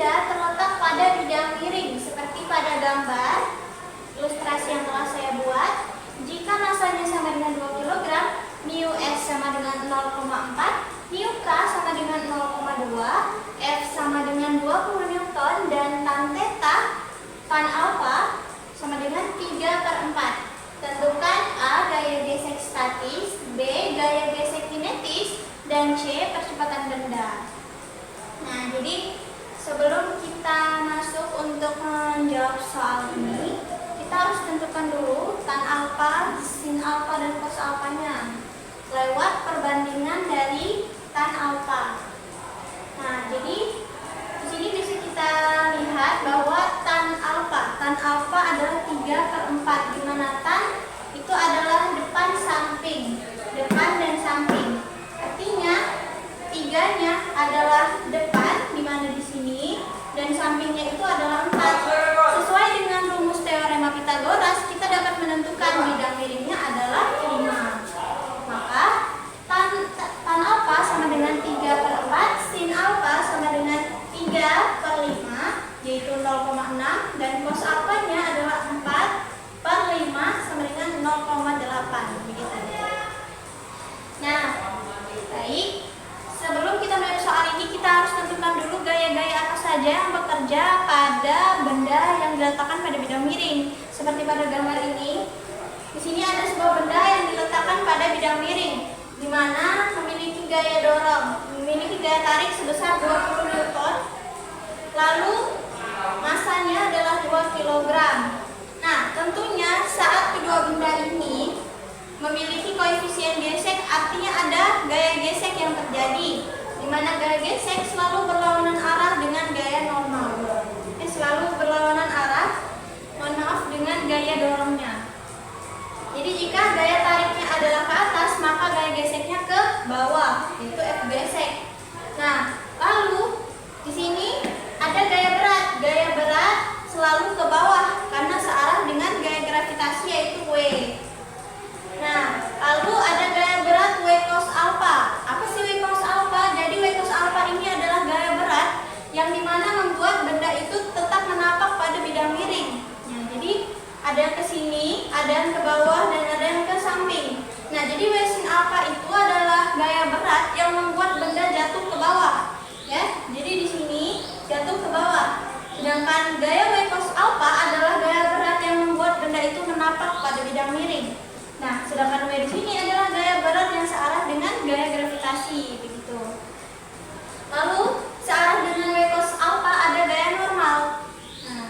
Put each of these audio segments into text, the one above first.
benda terletak pada bidang miring seperti pada gambar ilustrasi yang telah saya buat. Jika masanya sama dengan 2 kg, mu S sama dengan 0,4, mu K sama dengan 0,2, F sama dengan 20 Newton, dan tan theta, tan alpha sama dengan 3/4. Tentukan A gaya gesek statis, B gaya gesek kinetis, dan C percepatan benda. Nah, jadi sebelum kita masuk untuk menjawab soal ini, kita harus tentukan dulu tan alpha, sin alpha, dan cos alpha-nya lewat perbandingan dari tan alpha. Nah, jadi di sini bisa kita lihat bahwa tan alpha adalah 3/4, di mana tan itu adalah depan dan samping. Artinya tiganya adalah depan, di mana di sini, dan sampingnya itu adalah 4. Sesuai dengan rumus teorema Pythagoras, kita dapat menentukan bidang miringnya adalah 5. Maka tan alpha sama dengan 3/4, sin alpha sama dengan 3/5, yaitu 0,6, dan cos alpha-nya adalah 4/5 sama dengan 0,8, begitu. Nah, baik. Sebelum kita melihat soal ini, kita harus tentukan dulu gaya-gaya apa saja yang bekerja pada benda yang diletakkan pada bidang miring. Seperti pada gambar ini, di sini ada sebuah benda yang diletakkan pada bidang miring, di mana memiliki gaya dorong, memiliki gaya tarik sebesar 20 Newton, lalu masanya adalah 2 kg. Nah, tentunya saat kedua benda ini memiliki koefisien gesek, artinya ada gaya gesek yang terjadi, di mana gaya gesek selalu berlawanan arah dengan gaya normal. Selalu berlawanan arah, dengan gaya dorongnya. Jadi jika gaya tariknya adalah ke atas, maka gaya geseknya ke bawah, yaitu F gesek. Nah, lalu di sini ada gaya berat. Gaya berat selalu ke bawah karena searah dengan gaya gravitasi, yaitu W. Nah, lalu ada gaya berat W cos alpha. Apa sih W cos alpha? Jadi W cos alpha ini adalah gaya berat yang dimana membuat benda itu tetap menapak pada bidang miring. Nah, jadi ada yang ke sini, ada yang ke bawah, dan ada yang ke samping. Nah, jadi W sin alpha itu adalah gaya berat yang membuat benda jatuh ke bawah. Ya, jadi di sini jatuh ke bawah. Sedangkan gaya W cos alpha adalah gaya berat yang membuat benda itu menapak pada bidang miring. Nah, sedangkan W di sini adalah gaya berat yang searah dengan gaya gravitasi, begitu. Lalu searah dengan W cos alpha ada gaya normal. Nah,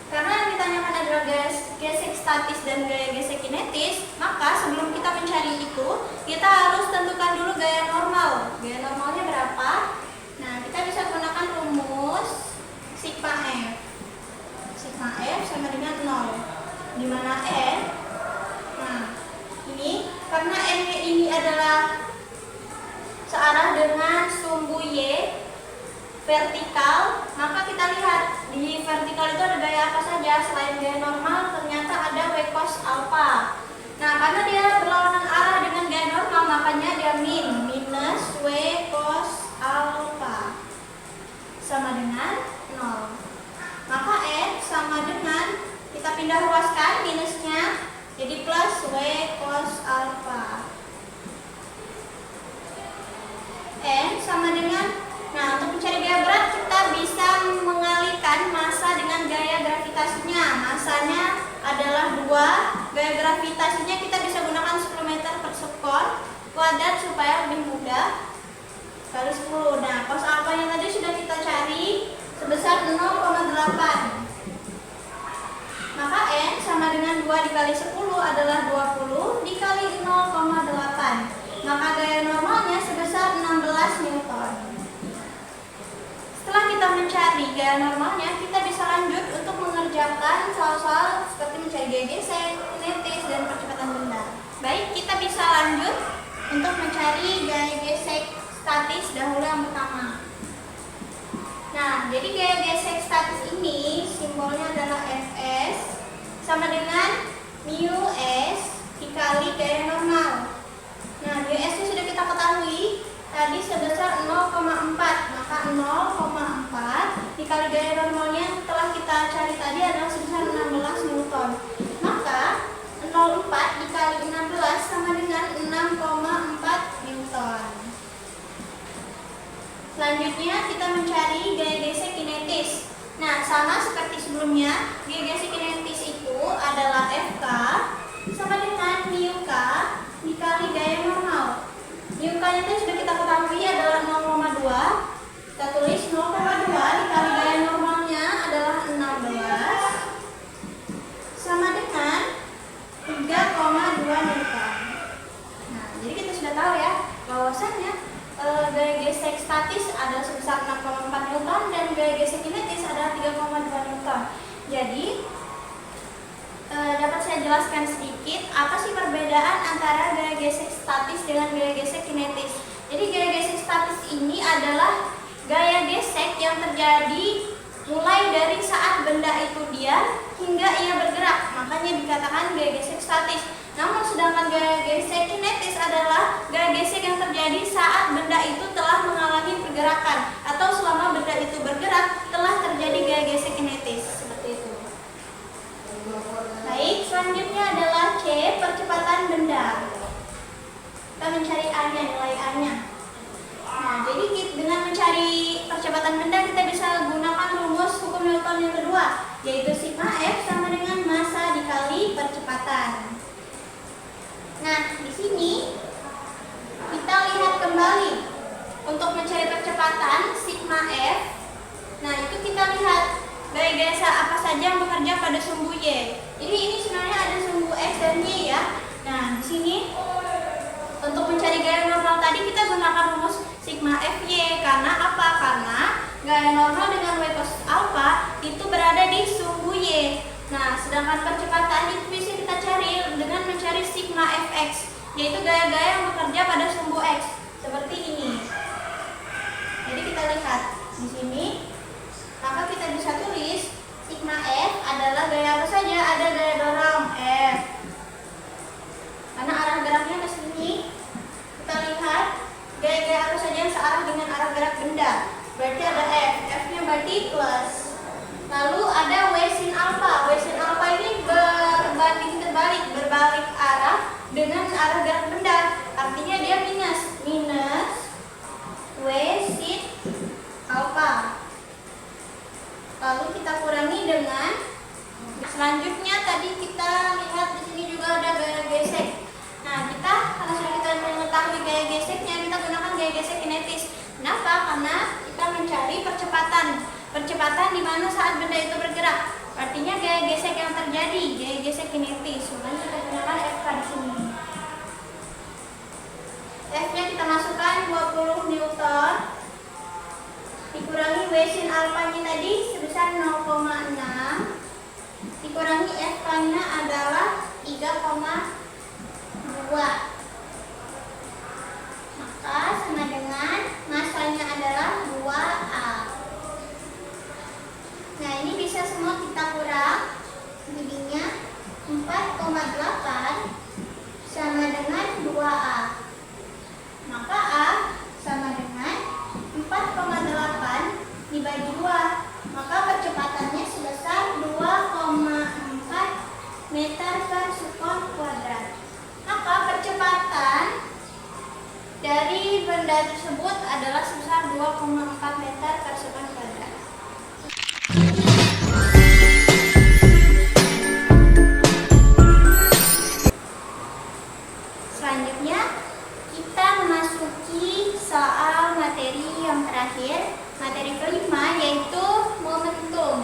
karena yang ditanyakan adalah gaya gesek statis dan gaya gesek kinetis, maka sebelum kita mencari itu, kita harus tentukan dulu gaya normal. Gaya normalnya berapa? Nah, kita bisa gunakan rumus sigma F. Sigma F sama dengan 0, di mana N, nah ini karena N ini adalah searah dengan sumbu Y vertikal, maka kita lihat di vertikal itu ada gaya apa saja. Selain gaya normal, ternyata ada W cos alpha. Nah, karena dia berlawanan arah dengan gaya normal, makanya dia minus W cos alpha sama dengan 0. Maka N sama dengan, kita pindah ruaskan minusnya jadi plus W cos alpha. N sama dengan, nah untuk mencari gaya berat kita bisa mengalihkan massa dengan gaya gravitasinya. Massanya adalah 2, gaya gravitasinya kita bisa gunakan 10 meter per sekon kuadrat supaya lebih mudah, kali 10. Nah, cos alpha yang tadi sudah kita cari sebesar 0,8. Maka N sama dengan 2 dikali 10 adalah 20 dikali 0,8. Maka gaya normalnya sebesar 16 Newton. Setelah kita mencari gaya normalnya, kita bisa lanjut untuk mengerjakan soal-soal seperti mencari gaya gesek, kinetis, dan percepatan benda. Baik, kita bisa lanjut untuk mencari gaya gesek statis dahulu yang pertama. Nah, jadi gaya gesek statis ini simbolnya adalah Fs sama dengan mu S dikali gaya normal. Nah, mu S itu sudah kita ketahui tadi sebesar 0,4, maka 0,4 dikali gaya normalnya telah kita cari tadi adalah sebesar 16 Newton. Maka 0,4 dikali 16 sama dengan 6,4 Newton. Selanjutnya kita mencari gaya gesek kinetis. Nah, sama seperti sebelumnya, gaya gesek kinetis itu adalah Fk sama dengan μk dikali gaya normal. μk-nya itu sudah kita ketahui adalah 0,2. Kita tulis 0,2 dikali gaya normalnya adalah 16 sama dengan 3,2 Newton. Nah, jadi kita sudah tahu ya bahwasannya gaya gesek statis adalah sebesar 6,4 Newton dan gaya gesek kinetis adalah 3,2 Newton. Jadi dapat saya jelaskan sedikit apa sih perbedaan antara gaya gesek statis dengan gaya gesek kinetis. Jadi gaya gesek statis ini adalah gaya gesek yang terjadi mulai dari saat benda itu diam hingga ia bergerak, makanya dikatakan gaya gesek statis. Namun sedangkan gaya gesek kinetis adalah gaya gesek yang terjadi saat benda itu telah mengalami pergerakan atau selama benda itu bergerak telah terjadi gaya gesek kinetis, seperti itu. Baik, selanjutnya adalah C, percepatan benda. Kita mencari A-nya, nilai A-nya. Nah, jadi dengan mencari percepatan benda kita bisa gunakan rumus hukum Newton yang kedua, yaitu sigma F sama dengan massa dikali percepatan. Nah, di sini kita lihat kembali untuk mencari percepatan sigma F. Nah, itu kita lihat gaya-gaya apa saja yang bekerja pada sumbu Y. Ini sebenarnya ada sumbu X dan Y ya. Nah, di sini untuk mencari gaya normal tadi kita gunakan rumus sigma Fy. Karena apa? Karena gaya normal dengan Y cos alpha itu berada di sumbu Y. Nah, sedangkan percepatan itu bisa kita cari dengan mencari sigma Fx, yaitu gaya-gaya yang bekerja pada sumbu X. Seperti ini. Jadi kita lihat di sini, maka kita bisa tulis sigma F adalah gaya apa saja? Ada gaya dorong F. Karena arah geraknya ke sini. Kita lihat gaya-gaya apa saja yang searah dengan arah gerak benda. Berarti ada F. F-nya berarti plus. Lalu ada W sin alpha. W sin alpha ini berbalik arah dengan arah gerak benda. Artinya dia minus W sin alpha. Lalu kita kurangi dengan selanjutnya tadi kita lihat di sini juga ada gaya gesek. Nah, kalau sudah kita mengetahui gaya geseknya, kita gunakan gaya gesek kinetis. Kenapa? Karena kita mencari percepatan di mana saat benda itu bergerak. Artinya gaya gesek yang terjadi, gaya gesek kinetis. Makanya kita gunakan Fk di sini. F-nya kita masukkan 20 Newton dikurangi W sin alpha-nya tadi sebesar 0,6 dikurangi Fk-nya adalah 3,2, maka sama dengan massanya adalah 2A. Nah, ini bisa semua kita kurang, jadinya 4,8 sama dengan 2A. Maka A sama dengan 4,8 dibagi 2, maka percepatannya sebesar 2,4 meter per sekon kuadrat. Maka percepatan dari benda tersebut adalah sebesar 2,4 meter per sekon kuadrat. Selanjutnya kita memasuki soal materi yang terakhir, materi kelima, yaitu momentum,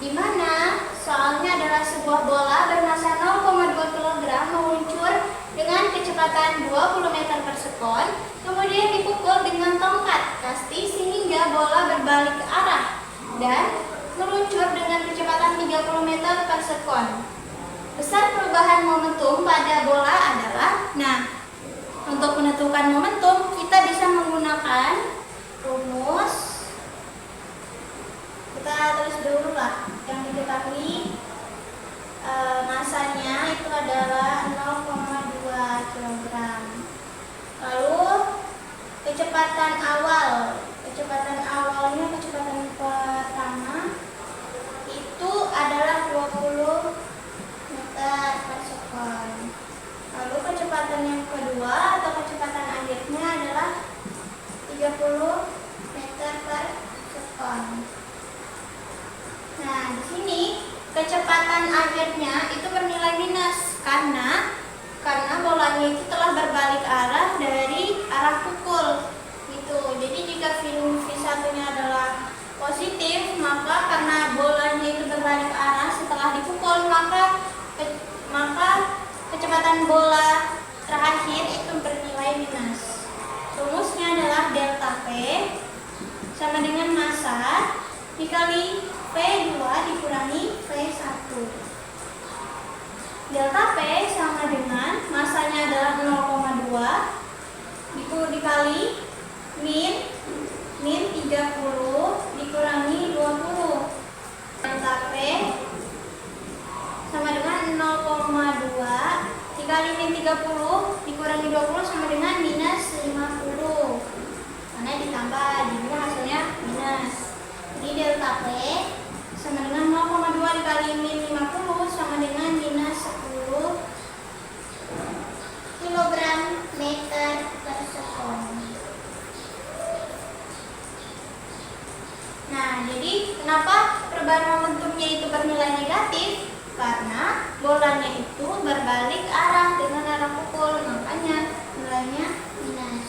di mana soalnya adalah sebuah bola bermassa 0,2 kg meluncur dengan kecepatan 20 meter per sekon, kemudian dipukul dengan tongkat kasti sehingga bola berbalik ke arah dan meluncur dengan kecepatan 30 meter per sekon. Besar perubahan momentum pada bola adalah, untuk menentukan momentum kita bisa menggunakan rumus. Kita tulis dulu lah yang diketahui. Masanya itu adalah 0,2 kg. Lalu kecepatan awalnya kecepatan pertama belakang. Nah, di sini kecepatan akhirnya itu bernilai minus karena bolanya itu telah berbalik arah dari arah pukul. Gitu. Jadi jika V1-nya adalah positif, maka karena bolanya itu berbalik arah setelah dipukul, maka kecepatan bola terakhir itu bernilai minus. Rumusnya adalah delta P sama dengan massa dikali P2 dikurangi P1. Delta P sama dengan massanya adalah 0,2 dikali min 30 dikurangi 20. Delta P sama dengan 0,2 dikali min 30 dikurangi 20 sama dengan minus 50. Karena ditambah, jadi hasilnya minus. Jadi delta P sama dengan 0,2 dikali min 50 sama dengan minus 10 kilogram meter per sekon. Nah, jadi kenapa perubahan momentumnya itu bernilai negatif? Karena bolanya itu berbalik arah dengan arah pukul, makanya nilainya minus.